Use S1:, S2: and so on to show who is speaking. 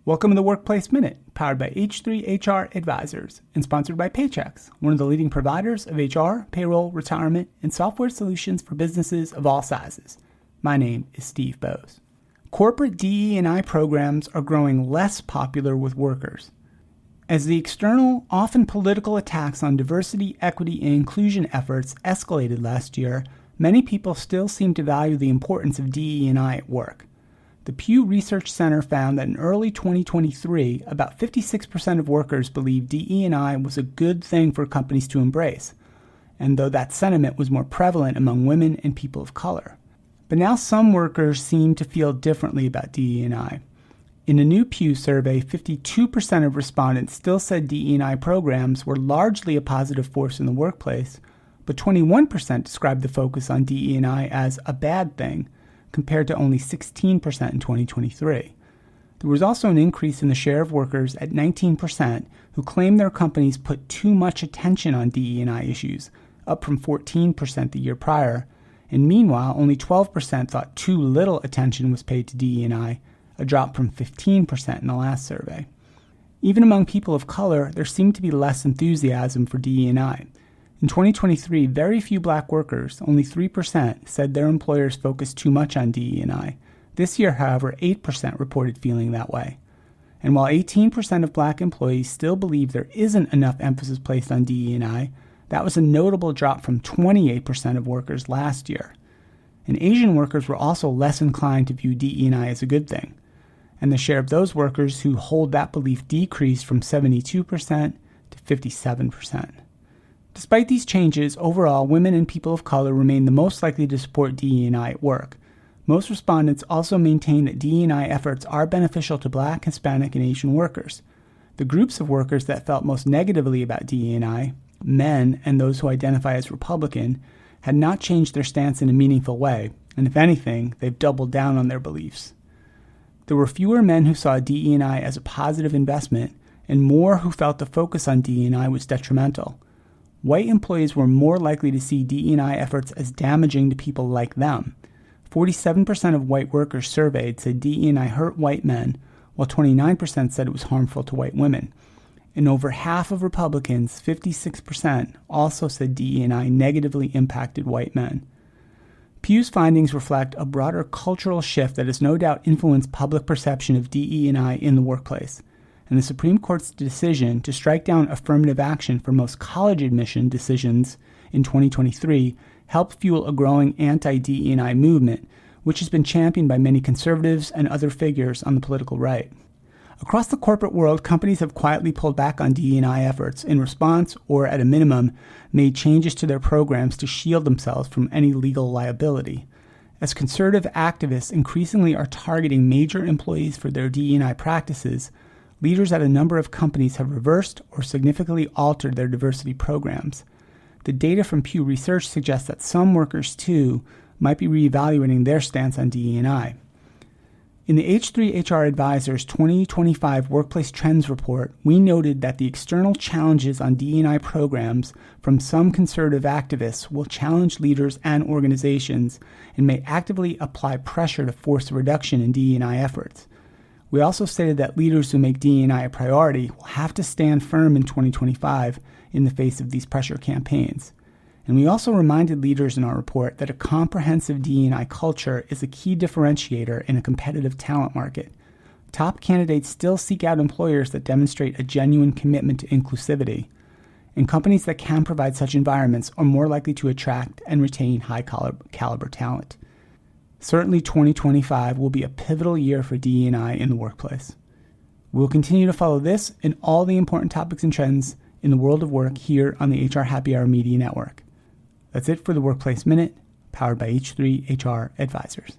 S1: Welcome to the Workplace Minute, powered by H3HR Advisors and sponsored by Paychex, one of the leading providers of HR, payroll, retirement, and software solutions for businesses of all sizes. My name is Steve Boese. Corporate DE&I programs are growing less popular with workers. As the external, often political attacks on diversity, equity, and inclusion efforts escalated last year, many people still seem to value the importance of DE&I at work. The Pew Research Center found that in early 2023, about 56% of workers believed DE&I was a good thing for companies to embrace, and though that sentiment was more prevalent among women and people of color. But now some workers seem to feel differently about DE&I. In a new Pew survey, 52% of respondents still said DE&I programs were largely a positive force in the workplace, but 21% described the focus on DE&I as a bad thing, compared to only 16% in 2023. There was also an increase in the share of workers at 19% who claimed their companies put too much attention on DE&I issues, up from 14% the year prior, and meanwhile only 12% thought too little attention was paid to DE&I, a drop from 15% in the last survey. Even among people of color, there seemed to be less enthusiasm for DE&I. In 2023, very few black workers, only 3%, said their employers focused too much on DE&I. This year, however, 8% reported feeling that way. And while 18% of black employees still believe there isn't enough emphasis placed on DE&I, that was a notable drop from 28% of workers last year. And Asian workers were also less inclined to view DE&I as a good thing. And the share of those workers who hold that belief decreased from 72% to 57%. Despite these changes, overall, women and people of color remain the most likely to support DE&I at work. Most respondents also maintain that DE&I efforts are beneficial to Black, Hispanic, and Asian workers. The groups of workers that felt most negatively about DE&I, men and those who identify as Republican, had not changed their stance in a meaningful way, and if anything, they've doubled down on their beliefs. There were fewer men who saw DE&I as a positive investment, and more who felt the focus on DE&I was detrimental. White employees were more likely to see DE&I efforts as damaging to people like them. 47% of white workers surveyed said DE&I hurt white men, while 29% said it was harmful to white women. And over half of Republicans, 56%, also said DE&I negatively impacted white men. Pew's findings reflect a broader cultural shift that has no doubt influenced public perception of DE&I in the workplace. And the Supreme Court's decision to strike down affirmative action for most college admission decisions in 2023 helped fuel a growing anti-DE&I movement, which has been championed by many conservatives and other figures on the political right. Across the corporate world, companies have quietly pulled back on DE&I efforts in response, or at a minimum, made changes to their programs to shield themselves from any legal liability. As conservative activists increasingly are targeting major employees for their DE&I practices, leaders at a number of companies have reversed or significantly altered their diversity programs. The data from Pew Research suggests that some workers, too, might be reevaluating their stance on DE&I. In the H3HR Advisors 2025 Workplace Trends Report, we noted that the external challenges on DE&I programs from some conservative activists will challenge leaders and organizations and may actively apply pressure to force a reduction in DE&I efforts. We also stated that leaders who make DE&I a priority will have to stand firm in 2025 in the face of these pressure campaigns. And we also reminded leaders in our report that a comprehensive DE&I culture is a key differentiator in a competitive talent market. Top candidates still seek out employers that demonstrate a genuine commitment to inclusivity, and companies that can provide such environments are more likely to attract and retain high-caliber talent. Certainly 2025 will be a pivotal year for DE&I in the workplace. We'll continue to follow this and all the important topics and trends in the world of work here on the HR Happy Hour Media Network. That's it for the Workplace Minute, powered by H3HR Advisors.